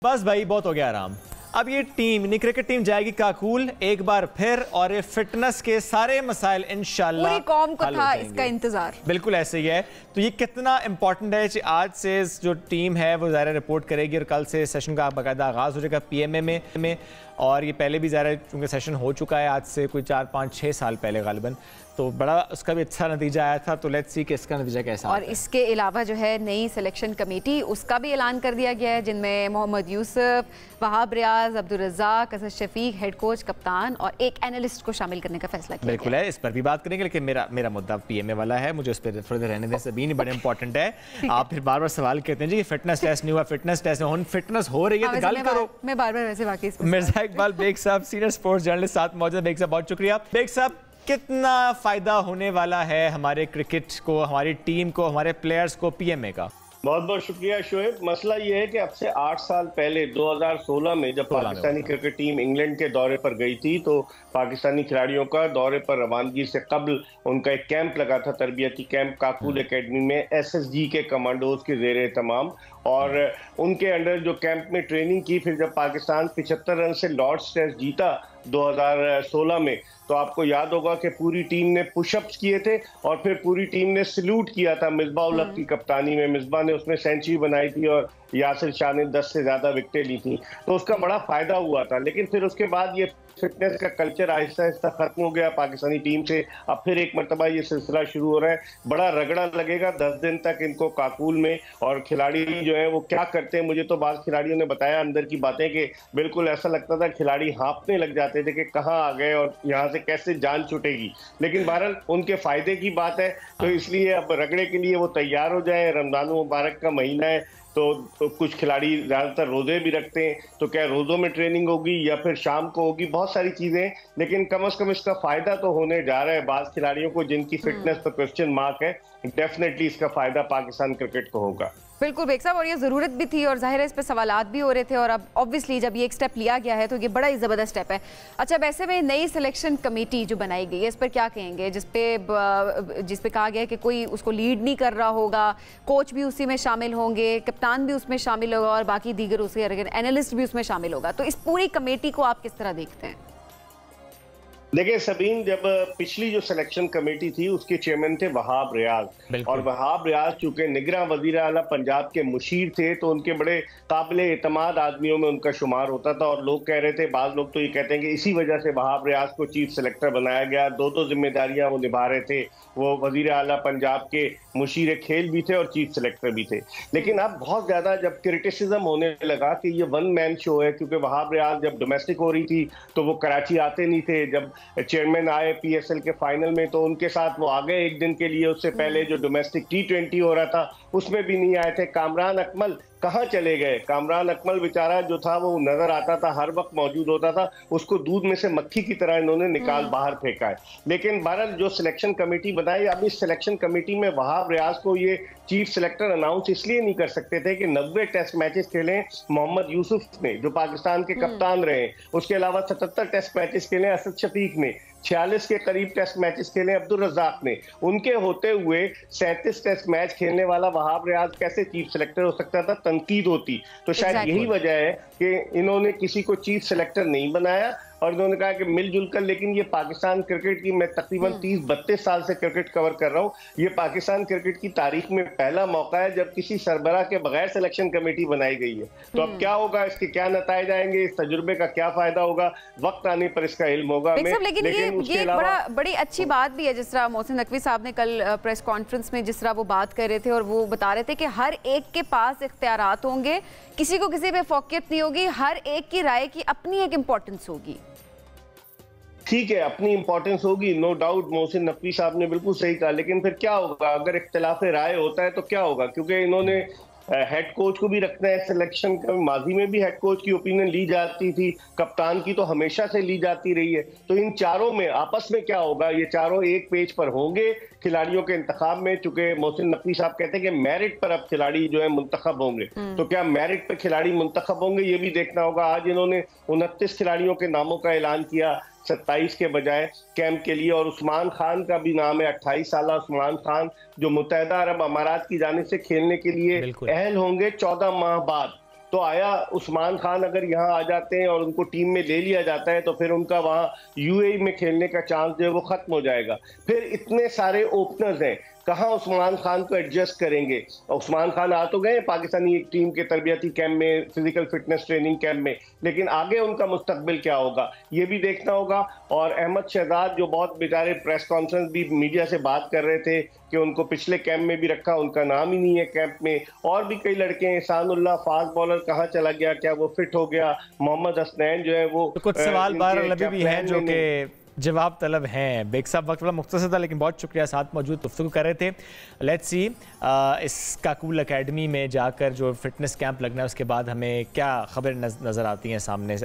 बस भाई बहुत हो गया आराम। अब ये टीम क्रिकेट टीम जाएगी काकूल एक बार फिर, और ये फिटनेस के सारे मसाइल इंशाल्लाह पूरी कौम को था इसका इंतजार। बिल्कुल ऐसे ही है। तो ये कितना इंपॉर्टेंट है कि आज से जो टीम है वो ज़ाहिर रिपोर्ट करेगी और कल से सेशन का बाकायदा आगाज़ हो जाएगा पीएमए में। और ये पहले भी ज़ाहिर चूँकि सेशन हो चुका है आज से कोई 4, 5, 6 साल पहले गालिबन, तो बड़ा उसका भी अच्छा नतीजा आया था। तो लेट्स सी कि इसका नतीजा कैसा और इसके अलावा जो है नई सिलेक्शन कमेटी उसका भी ऐलान कर दिया गया है, जिनमें मोहम्मद यूसुफ, वहाब रियाज, अब्दुल रज़ाक, असद शफीक, हेड कोच, कप्तान और एक एनालिस्ट को शामिल करने का फैसला किया। बिल्कुल है, इस पर भी बात करेंगे, लेकिन मेरा मुद्दा पीएमए वाला है, मुझे उस पर थोड़ी रहने दें। सभी बड़े इंपॉर्टेंट है। आप फिर बार बार सवाल कहते हैं जी फिटनेस टेस्ट नहीं हुआ, फिटनेस टेस्ट फिटनेस हो रही है तो गल करो। मैं बार बार वैसे वाकई मिर्जा इकबाल बेग साहब सीनियर स्पोर्ट्स जर्नलिस्ट साथ मौजूद। बेग साहब बहुत शुक्रिया। बेग साहब, कितना फायदा होने वाला है हमारे क्रिकेट को, हमारी टीम को, हमारे प्लेयर्स को पीएमए का? बहुत बहुत शुक्रिया शोएब। मसला ये है कि अब से 8 साल पहले 2016 में जब पाकिस्तानी क्रिकेट टीम इंग्लैंड के दौरे पर गई थी, तो पाकिस्तानी खिलाड़ियों का दौरे पर रवानगी से कबल उनका एक कैंप लगा था, तरबियती कैंप काकूल एकेडमी में एसएसजी के कमांडोज के ज़ेरे तमाम। और उनके अंडर जो कैंप में ट्रेनिंग की, फिर जब पाकिस्तान 75 रन से लॉर्ड्स टेस्ट जीता 2016 में, तो आपको याद होगा कि पूरी टीम ने पुशअप्स किए थे और फिर पूरी टीम ने सल्यूट किया था मिसबाह उल हक की कप्तानी में। मिसबाह ने उसमें सेंचुरी बनाई थी और यासिर शाह ने 10 से ज़्यादा विकेटें ली थी, तो उसका बड़ा फायदा हुआ था। लेकिन फिर उसके बाद ये फिटनेस का कल्चर आहिस्ता आहिस्ता खत्म हो गया पाकिस्तानी टीम से। अब फिर एक मरतबा ये सिलसिला शुरू हो रहा है। बड़ा रगड़ा लगेगा 10 दिन तक इनको काकूल में। और खिलाड़ी जो है वो क्या करते हैं, मुझे तो बाज़ खिलाड़ियों ने बताया अंदर की बातें कि बिल्कुल ऐसा लगता था खिलाड़ी हाँफने लग जाते थे कि कहाँ आ गए और यहाँ से कैसे जान छूटेगी। लेकिन बहरहाल उनके फायदे की बात है, तो इसलिए अब रगड़े के लिए वो तैयार हो जाए। रमजान मुबारक का महीना है, तो कुछ खिलाड़ी ज़्यादातर रोज़े भी रखते हैं, तो क्या रोज़ों में ट्रेनिंग होगी या फिर शाम को होगी, बहुत सारी चीज़ें। लेकिन कम से कम इसका फ़ायदा तो होने जा रहा है बाज़ खिलाड़ियों को जिनकी फिटनेस पर क्वेश्चन मार्क है। डेफिनेटली इसका फ़ायदा पाकिस्तान क्रिकेट को होगा। बिल्कुल बेग साहब, और ये ज़रूरत भी थी और जाहिर है इस पर सवालात भी हो रहे थे, और अब ऑब्वियसली जब ये एक स्टेप लिया गया है तो ये बड़ा ही ज़बरदस्त स्टेप है। अच्छा, वैसे में नई सिलेक्शन कमेटी जो बनाई गई है इस पर क्या कहेंगे, जिस पे कहा गया है कि कोई उसको लीड नहीं कर रहा होगा, कोच भी उसी में शामिल होंगे, कप्तान भी उसमें शामिल होगा और बाकी दीगर उसके एनालिस्ट भी उसमें शामिल होगा, तो इस पूरी कमेटी को आप किस तरह देखते हैं? देखिए सबीन, जब पिछली जो सिलेक्शन कमेटी थी उसके चेयरमैन थे वहाब रियाज, और वहाब रियाज चूंकि निगरां वजीर आला पंजाब के मुशीर थे, तो उनके बड़े काबिले एतमाद आदमियों में उनका शुमार होता था। और लोग कह रहे थे, बाज़ लोग तो ये कहते हैं कि इसी वजह से वहाब रियाज को चीफ सेलेक्टर बनाया गया। दो जिम्मेदारियां वो निभा रहे थे, वो वजीर आला पंजाब के मुशीर खेल भी थे और चीफ सेलेक्टर भी थे। लेकिन अब बहुत ज़्यादा जब क्रिटिसिज्म होने लगा कि ये वन मैन शो है, क्योंकि वहाब रियाज जब डोमेस्टिक हो रही थी तो वो कराची आते नहीं थे। जब चेयरमैन आए पीएसएल के फाइनल में तो उनके साथ वो आ गए एक दिन के लिए, उससे पहले जो डोमेस्टिक T20 हो रहा था उसमें भी नहीं आए थे। कामरान अकमल कहाँ चले गए? कामरान अकमल बेचारा जो था वो नजर आता था, हर वक्त मौजूद होता था, उसको दूध में से मक्खी की तरह इन्होंने निकाल बाहर फेंका है। लेकिन बहरहाल जो सिलेक्शन कमेटी बनाई, अब इस सिलेक्शन कमेटी में वहाब रियाज को ये चीफ सेलेक्टर अनाउंस इसलिए नहीं कर सकते थे कि 90 टेस्ट मैचेस खेले मोहम्मद यूसुफ ने, जो पाकिस्तान के कप्तान रहे। उसके अलावा 77 टेस्ट मैचेस खेले असद शफीक ने, 46 के करीब टेस्ट मैचेस खेले अब्दुल रज़ाक ने। उनके होते हुए 37 टेस्ट मैच खेलने वाला वहाब रियाज कैसे चीफ सेलेक्टर हो सकता था? तनकीद होती। तो शायद यही वजह है कि इन्होंने किसी को चीफ सेलेक्टर नहीं बनाया और इन्होंने कहा कि मिलजुल कर। लेकिन ये पाकिस्तान क्रिकेट की, मैं तकरीबन 30-32 साल से क्रिकेट कवर कर रहा हूँ, ये पाकिस्तान क्रिकेट की तारीख में पहला मौका है जब किसी सरबराह के बगैर सिलेक्शन कमेटी बनाई गई है। तो अब क्या होगा, इसके क्या नताइज आएंगे, इस तजुर्बे का क्या फायदा होगा, वक्त आने पर इसका इल्म होगा। लेकिन ये बड़ी अच्छी बात भी है, जिस तरह मोहसिन नकवी साहब ने कल प्रेस कॉन्फ्रेंस में जिस तरह वो बात कर रहे थे और वो बता रहे थे कि हर एक के पास इख्तियारात होंगे, किसी को किसी पे फोकियत नहीं होगी, हर एक की राय की अपनी एक इम्पोर्टेंस होगी। ठीक है, अपनी इंपॉर्टेंस होगी, नो डाउट, मोहसिन नकवी साहब ने बिल्कुल सही कहा। लेकिन फिर क्या होगा अगर इख्तिलाफ राय होता है तो क्या होगा? क्योंकि इन्होंने हेड कोच को भी रखना है सिलेक्शन का। माजी में भी हेड कोच की ओपिनियन ली जाती थी, कप्तान की तो हमेशा से ली जाती रही है। तो इन चारों में आपस में क्या होगा? ये चारों एक पेज पर होंगे खिलाड़ियों के इंतखाब में। चूंकि मोहसिन नकवी साहब कहते हैं कि मेरिट पर अब खिलाड़ी जो है मुंतखब होंगे, तो क्या मेरिट पर खिलाड़ी मुंतखब होंगे, ये भी देखना होगा। आज इन्होंने 29 खिलाड़ियों के नामों का ऐलान किया 27 के बजाय कैंप के लिए, और उस्मान खान का भी नाम है, 28 साल उस्मान खान, जो मुत्तहदा अरब अमारात की जानिब से खेलने के लिए अहल होंगे 14 माह बाद। तो आया उस्मान खान अगर यहाँ आ जाते हैं और उनको टीम में ले लिया जाता है तो फिर उनका वहाँ यूएई में खेलने का चांस जो है वो खत्म हो जाएगा। फिर इतने सारे ओपनर्स हैं, कहाँ उस्मान खान को एडजस्ट करेंगे? उस्मान खान आ तो गए पाकिस्तानी एक टीम के तरबियती कैंप में, फिजिकल फिटनेस ट्रेनिंग कैंप में, लेकिन आगे उनका मुस्तकबिल क्या होगा ये भी देखना होगा। और अहमद शहजाद जो बहुत बेचारे प्रेस कॉन्फ्रेंस भी मीडिया से बात कर रहे थे कि उनको पिछले कैंप में भी रखा, उनका नाम ही नहीं है कैंप में। और भी कई लड़के हैं, एहसानुल्लाह फास्ट बॉलर कहाँ चला गया, क्या वो फिट हो गया? मोहम्मद हसनैन जो है वो तो कुछ सवाल बहरहाल अभी भी हैं जो कि जवाब तलब हैं। बेग साहब वक्त बड़ा मुख्तसर था लेकिन बहुत शुक्रिया, साथ मौजूद गुफ्तगू कर रहे थे। लेट्स सी इस काकूल एकेडमी में जाकर जो फिटनेस कैंप लगना है उसके बाद हमें क्या खबर नज़र आती हैं सामने से।